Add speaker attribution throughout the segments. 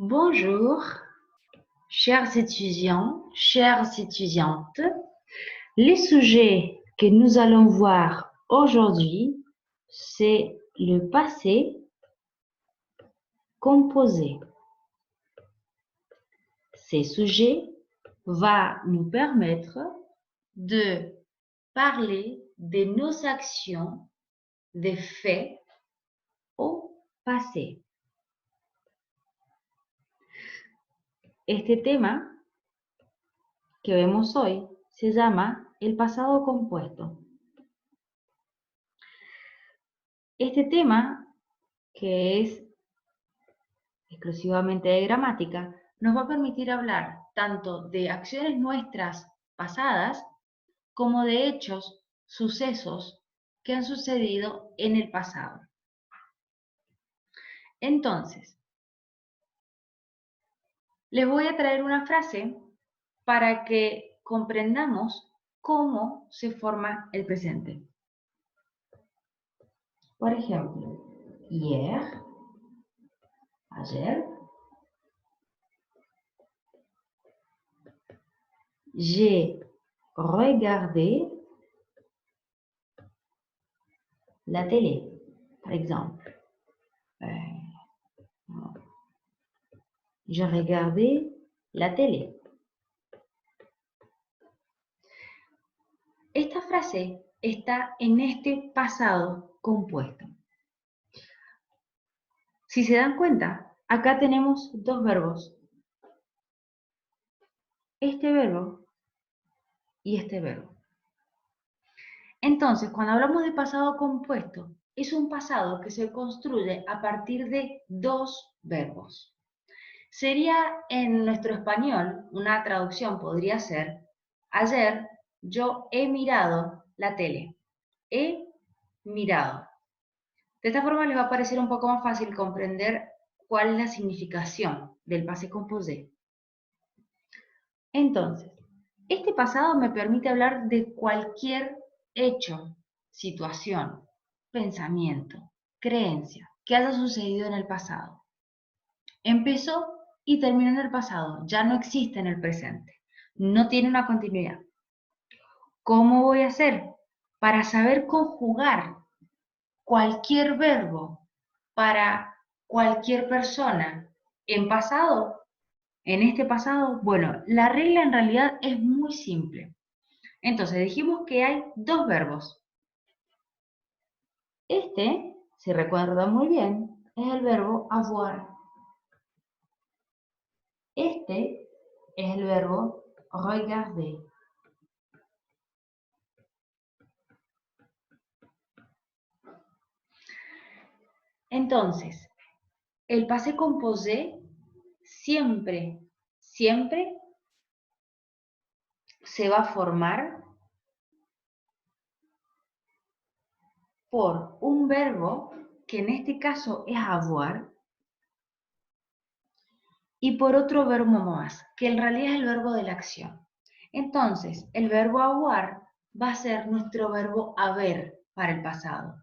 Speaker 1: Bonjour, chers étudiants, chères étudiantes. Les sujets que nous allons voir aujourd'hui, c'est le passé composé. Ces sujets vont nous permettre de parler de nos actions, des faits au passé. Este tema que vemos hoy se llama el pasado compuesto. Este tema, que es exclusivamente de gramática, nos va a permitir hablar tanto de acciones nuestras pasadas como de hechos, sucesos que han sucedido en el pasado. Entonces, les voy a traer una frase para que comprendamos cómo se forma el presente. Por ejemplo, hier, ayer, j'ai regardé la télé, par exemple. J'ai regardé la télé. Esta frase está en este pasado compuesto. Si se dan cuenta, acá tenemos dos verbos. Este verbo y este verbo. Entonces, cuando hablamos de pasado compuesto, es un pasado que se construye a partir de dos verbos. Sería en nuestro español, una traducción podría ser, ayer yo he mirado la tele. He mirado. De esta forma les va a parecer un poco más fácil comprender cuál es la significación del passé composé. Entonces, este pasado me permite hablar de cualquier hecho, situación, pensamiento, creencia que haya sucedido en el pasado. Empezó y terminó en el pasado, ya no existe en el presente, no tiene una continuidad. ¿Cómo voy a hacer para saber conjugar cualquier verbo para cualquier persona en pasado? En este pasado, bueno, la regla en realidad es muy simple. Entonces dijimos que hay dos verbos. Este, si recuerdan muy bien, es el verbo avoir. Este es el verbo regarder. Entonces, el passé composé siempre se va a formar por un verbo, que en este caso es avoir, y por otro verbo más, que en realidad es el verbo de la acción. Entonces, el verbo avoir va a ser nuestro verbo haber para el pasado.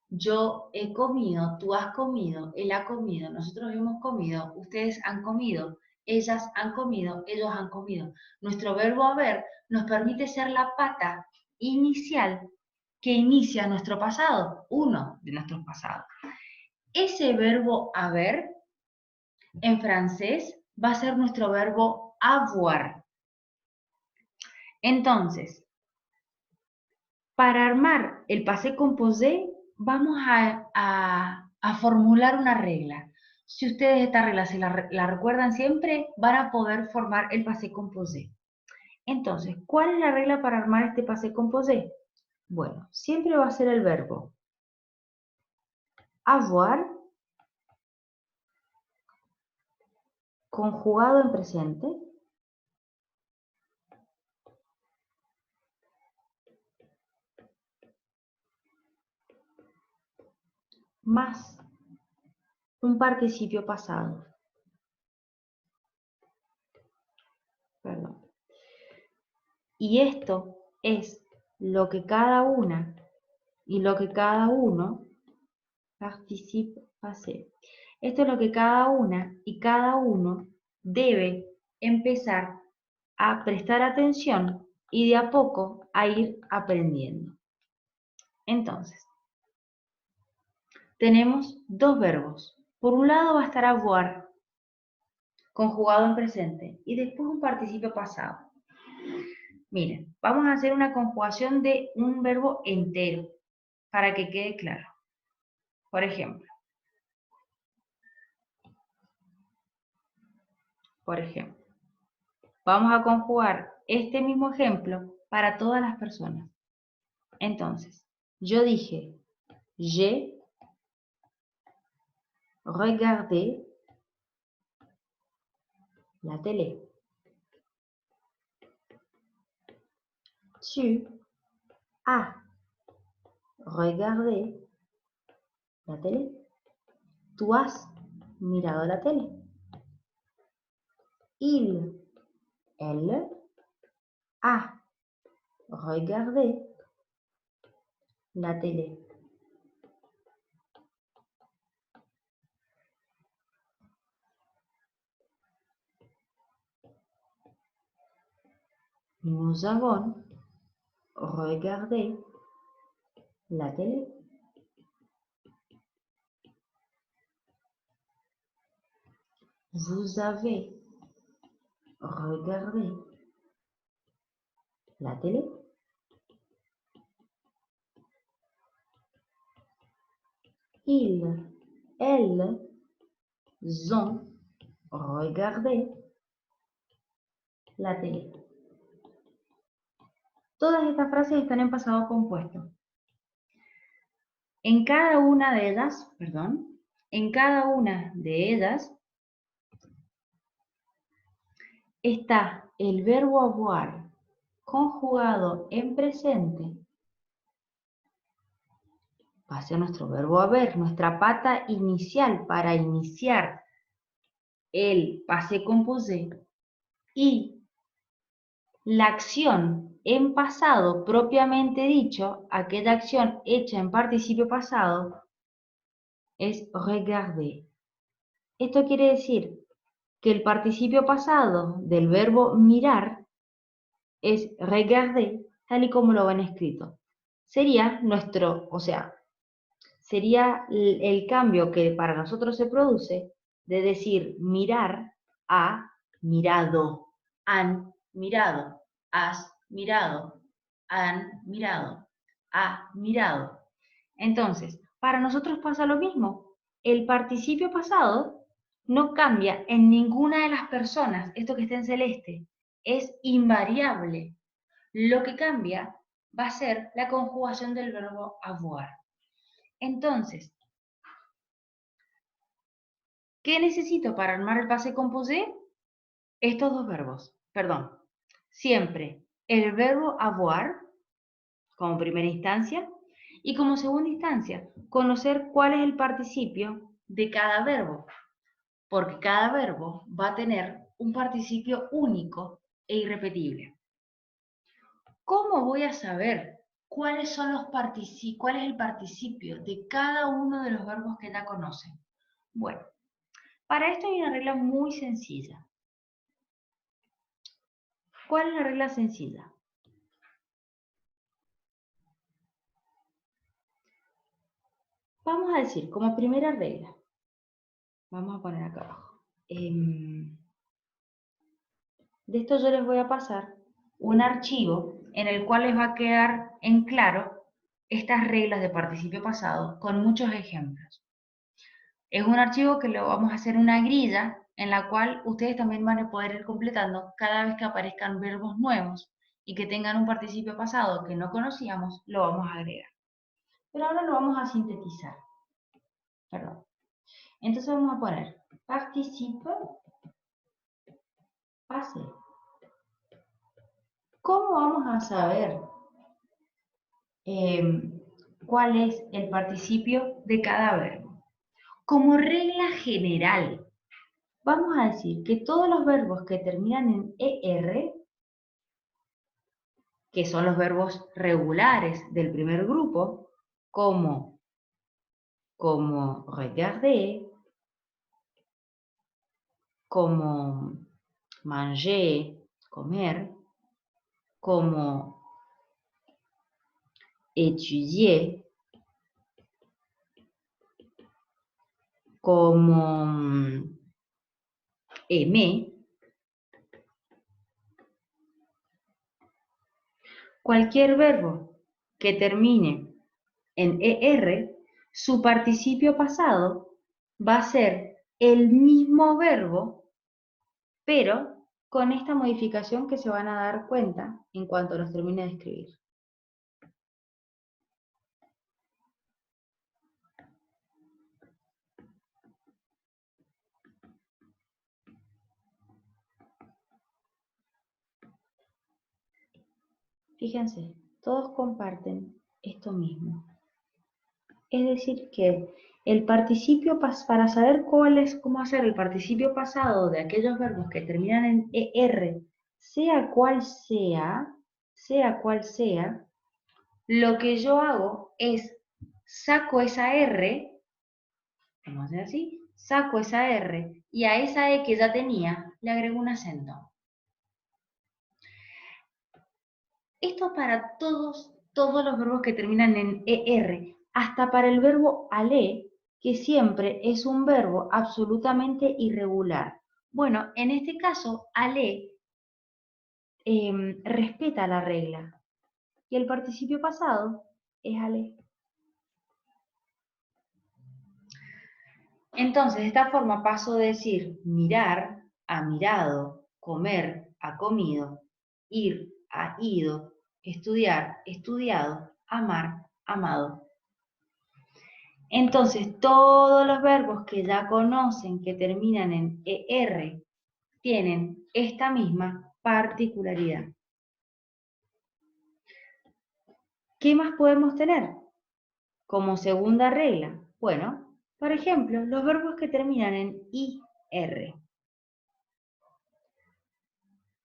Speaker 1: Yo he comido, tú has comido, él ha comido, nosotros hemos comido, ustedes han comido, ellas han comido, ellos han comido. Nuestro verbo haber nos permite ser la pata inicial que inicia nuestro pasado, uno de nuestros pasados. Ese verbo haber en francés va a ser nuestro verbo avoir. Entonces, para armar el passé composé, vamos a formular una regla. Si ustedes esta regla se la recuerdan siempre, van a poder formar el passé composé. Entonces, ¿cuál es la regla para armar este passé composé? Bueno, siempre va a ser el verbo avoir conjugado en presente más un participio pasado. Perdón. Y esto es lo que cada una y lo que cada uno Participe passé. Esto es lo que cada una y cada uno debe empezar a prestar atención y de a poco a ir aprendiendo. Entonces, tenemos dos verbos. Por un lado va a estar avoir, conjugado en presente, y después un participio pasado. Miren, vamos a hacer una conjugación de un verbo entero para que quede claro. Por ejemplo, vamos a conjugar este mismo ejemplo para todas las personas. Entonces, yo dije, j'ai regardé la télé. Tu as regardé la télé. Tú has mirado la tele. Il, elle, a regardé la télé. Nous avons regardé la télé. Vous avez regardé la télé. Ils, elles ont regardé la télé. Todas estas frases están en pasado compuesto. En cada una de ellas, está el verbo avoir conjugado en presente. Va a ser nuestro verbo haber, nuestra pata inicial para iniciar el passé composé, y la acción en pasado propiamente dicho, aquella acción hecha en participio pasado, es regarder. Esto quiere decir que el participio pasado del verbo mirar es regarder, tal y como lo ven escrito. Sería sería el cambio que para nosotros se produce de decir mirar a mirado, han mirado, has mirado, han mirado, ha mirado. Entonces, para nosotros pasa lo mismo. El participio pasado no cambia en ninguna de las personas, esto que está en celeste, es invariable. Lo que cambia va a ser la conjugación del verbo avoir. Entonces, ¿qué necesito para armar el passé composé? Estos dos verbos, perdón. Siempre el verbo avoir como primera instancia y como segunda instancia, conocer cuál es el participio de cada verbo, porque cada verbo va a tener un participio único e irrepetible. ¿Cómo voy a saber cuál es el participio de cada uno de los verbos que ya conocen? Bueno, para esto hay una regla muy sencilla. ¿Cuál es la regla sencilla? Vamos a decir, como primera regla, vamos a poner acá abajo. De esto yo les voy a pasar un archivo en el cual les va a quedar en claro estas reglas de participio pasado con muchos ejemplos. Es un archivo que lo vamos a hacer una grilla en la cual ustedes también van a poder ir completando cada vez que aparezcan verbos nuevos y que tengan un participio pasado que no conocíamos, lo vamos a agregar. Pero ahora lo vamos a sintetizar. Perdón. Entonces vamos a poner participe passé. ¿Cómo vamos a saber cuál es el participio de cada verbo? Como regla general, vamos a decir que todos los verbos que terminan en ER, que son los verbos regulares del primer grupo, como como regarder, como manger, comer, como étudier, como aimer. Cualquier verbo que termine en ER, su participio pasado va a ser el mismo verbo, pero con esta modificación que se van a dar cuenta en cuanto los termine de escribir. Fíjense, todos comparten esto mismo. Es decir que el participio, para saber cómo hacer el participio pasado de aquellos verbos que terminan en ER, sea cual sea, lo que yo hago es saco esa R, vamos a hacer así, saco esa R y a esa E que ya tenía le agrego un acento. Esto para todos los verbos que terminan en ER, hasta para el verbo aller, que siempre es un verbo absolutamente irregular. Bueno, en este caso, aller respeta la regla y el participio pasado es aller. Entonces, de esta forma paso de decir mirar a mirado, comer a comido, ir a ido, estudiar, estudiado, amar, amado. Entonces, todos los verbos que ya conocen que terminan en ER tienen esta misma particularidad. ¿Qué más podemos tener como segunda regla? Bueno, por ejemplo, los verbos que terminan en IR.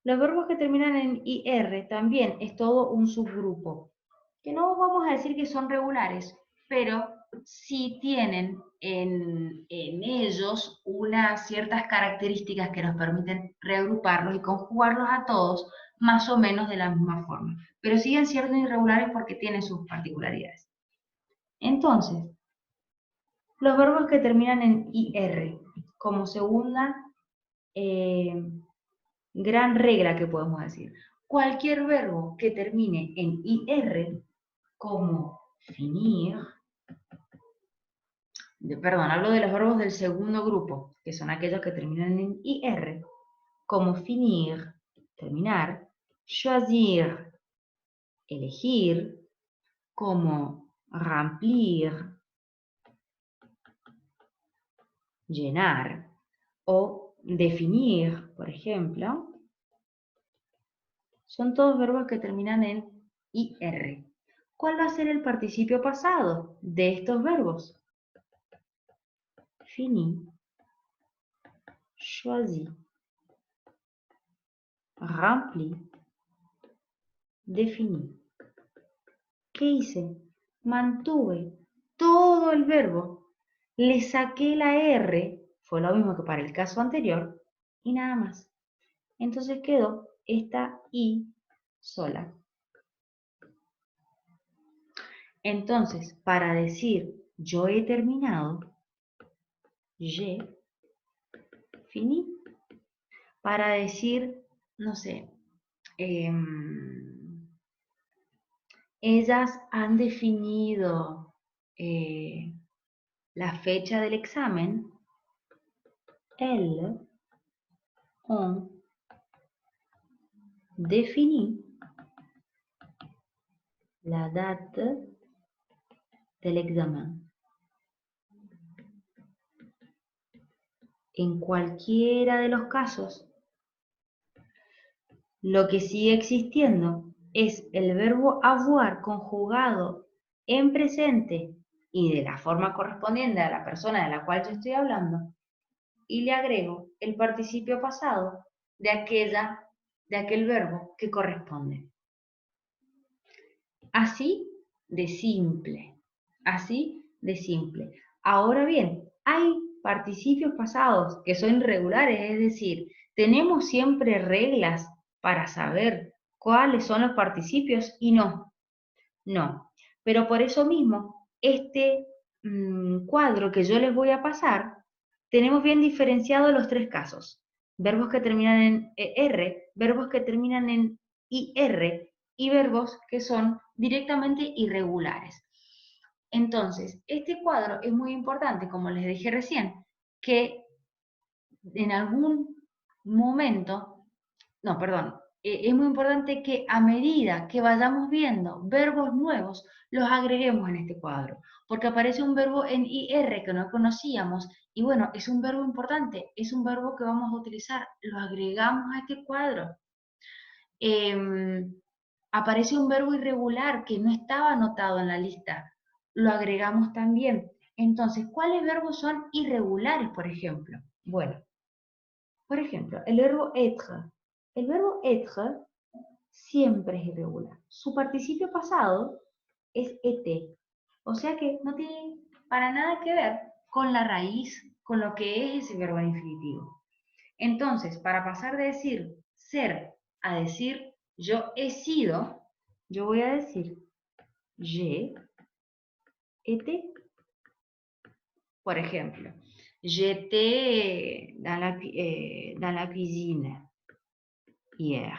Speaker 1: Los verbos que terminan en IR también es todo un subgrupo, que no vamos a decir que son regulares, pero sí tienen en ellos unas ciertas características que nos permiten reagruparlos y conjugarlos a todos más o menos de la misma forma, pero siguen siendo irregulares porque tienen sus particularidades. Entonces, los verbos que terminan en IR como segunda gran regla que podemos decir. Cualquier verbo que termine en IR, como finir, perdón, hablo de los verbos del segundo grupo, que son aquellos que terminan en IR, como finir, terminar, choisir, elegir, como remplir, llenar, o definir, por ejemplo, son todos verbos que terminan en IR. ¿Cuál va a ser el participio pasado de estos verbos? Fini, choisi, rempli, défini. ¿Qué hice? Mantuve todo el verbo, le saqué la R, fue lo mismo que para el caso anterior, y nada más. Entonces quedó esta I sola. Entonces, para decir yo he terminado, j'ai fini. Para decir, no sé, ellas han definido la fecha del examen, elles ont défini la date del examen. En cualquiera de los casos, lo que sigue existiendo es el verbo avoir conjugado en presente y de la forma correspondiente a la persona de la cual yo estoy hablando, y le agrego el participio pasado de aquel verbo que corresponde. Así de simple, así de simple. Ahora bien, hay participios pasados que son irregulares, es decir, tenemos siempre reglas para saber cuáles son los participios y no. Pero por eso mismo, este cuadro que yo les voy a pasar, tenemos bien diferenciados los tres casos. Verbos que terminan en ER, verbos que terminan en IR y verbos que son directamente irregulares. Entonces, este cuadro es muy importante, como les dije recién, que en algún momento, no, perdón, es muy importante que a medida que vayamos viendo verbos nuevos, los agreguemos en este cuadro, porque aparece un verbo en IR que no conocíamos, y bueno, es un verbo importante, es un verbo que vamos a utilizar, lo agregamos a este cuadro. Aparece un verbo irregular que no estaba anotado en la lista, lo agregamos también. Entonces, ¿cuáles verbos son irregulares, por ejemplo? Bueno, por ejemplo, el verbo être. El verbo être siempre es irregular. Su participio pasado es et. O sea que no tiene para nada que ver con la raíz, con lo que es ese verbo en infinitivo. Entonces, para pasar de decir ser a decir yo he sido, yo voy a decir j'ai été. Por ejemplo, j'étais dans la cuisine hier.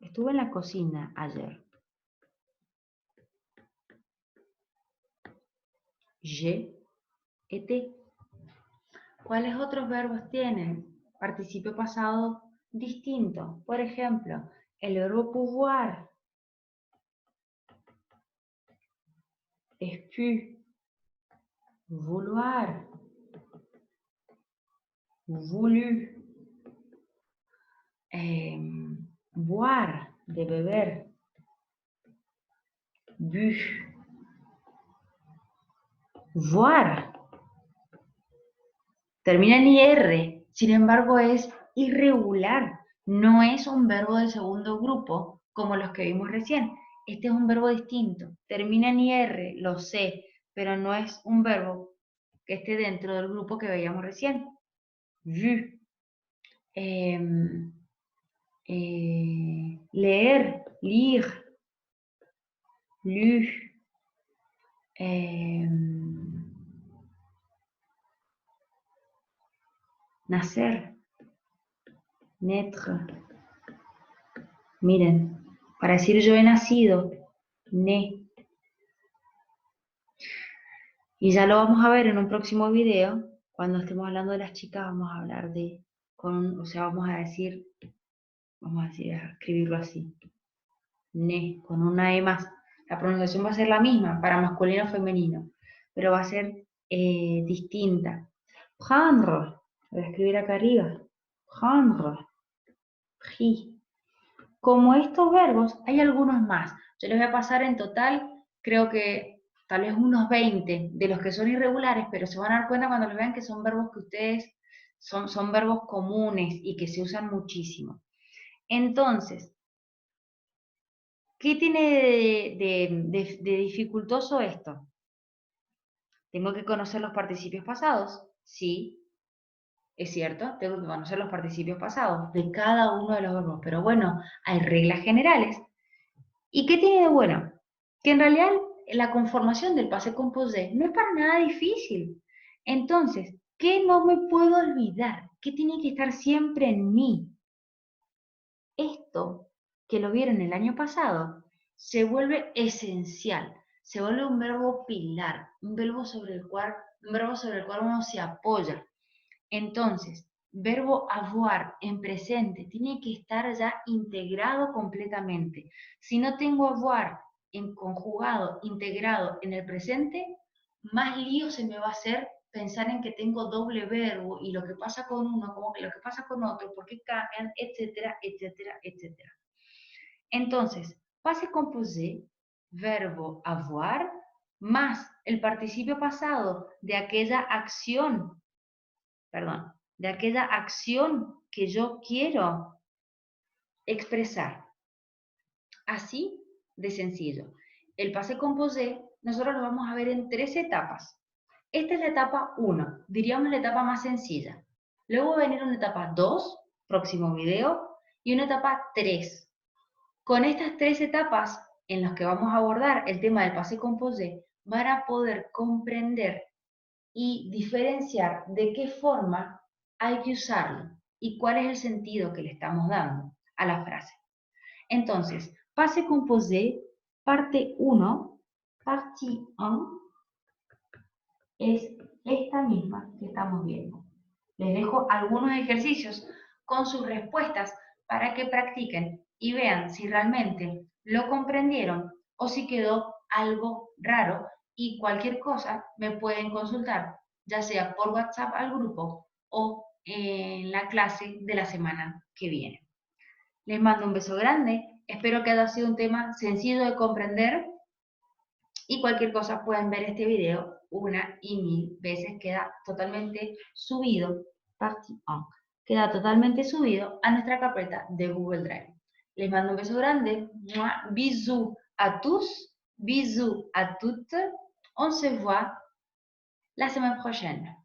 Speaker 1: Estuve en la cocina ayer. J'ai été. ¿Cuáles otros verbos tienen participio pasado distinto? Por ejemplo, el verbo pouvoir es pu, vouloir, voulu, boire, de beber, bu, voir. Termina en IR, sin embargo es irregular, no es un verbo de segundo grupo como los que vimos recién. Este es un verbo distinto, termina en IR, lo sé, pero no es un verbo que esté dentro del grupo que veíamos recién. Vu. Leer, lire, lu. Nacer, naître. Miren, para decir yo he nacido, né. Y ya lo vamos a ver en un próximo video. Cuando estemos hablando de las chicas, vamos a hablar de, o sea, vamos a escribirlo así. Ne, con una E más. La pronunciación va a ser la misma para masculino o femenino, pero va a ser distinta. Prendre, voy a escribir acá arriba. Prendre, pris. Como estos verbos, hay algunos más. Yo les voy a pasar en total, creo que tal vez unos 20 de los que son irregulares, pero se van a dar cuenta cuando les vean que son verbos que ustedes, son verbos comunes y que se usan muchísimo. Entonces, ¿qué tiene de dificultoso esto? ¿Tengo que conocer los participios pasados? Sí, es cierto, tengo que conocer los participios pasados de cada uno de los verbos, pero bueno, hay reglas generales. ¿Y qué tiene de bueno? Que en realidad la conformación del passé composé no es para nada difícil. Entonces, ¿qué no me puedo olvidar? ¿Qué tiene que estar siempre en mí? Esto, que lo vieron el año pasado, se vuelve esencial, se vuelve un verbo pilar, un verbo sobre el cual uno se apoya. Entonces, verbo avoir en presente tiene que estar ya integrado completamente. Si no tengo avoir en conjugado, integrado en el presente, más lío se me va a hacer pensar en que tengo doble verbo y lo que pasa con uno, como que lo que pasa con otro, por qué cambian, etcétera, etcétera, etcétera. Entonces, passé composé, verbo avoir, más el participio pasado de aquella acción, de aquella acción que yo quiero expresar. Así de sencillo. El passé composé nosotros lo vamos a ver en 3 etapas. Esta es la etapa 1, diríamos la etapa más sencilla. Luego va a venir una etapa 2, próximo video, y una etapa 3. Con estas 3 etapas en las que vamos a abordar el tema del passé composé, van a poder comprender y diferenciar de qué forma hay que usarlo y cuál es el sentido que le estamos dando a la frase. Entonces, passé composé, parte 1, partie 1, es esta misma que estamos viendo. Les dejo algunos ejercicios con sus respuestas para que practiquen y vean si realmente lo comprendieron o si quedó algo raro, y cualquier cosa me pueden consultar, ya sea por WhatsApp al grupo o en la clase de la semana que viene. Les mando un beso grande, espero que haya sido un tema sencillo de comprender, y cualquier cosa pueden ver este video una y mil veces, queda totalmente subido, partie 1, queda totalmente subido a nuestra carpeta de Google Drive. Les mando un beso grande, bisous à tous, bisous à toutes, on se voit la semaine prochaine.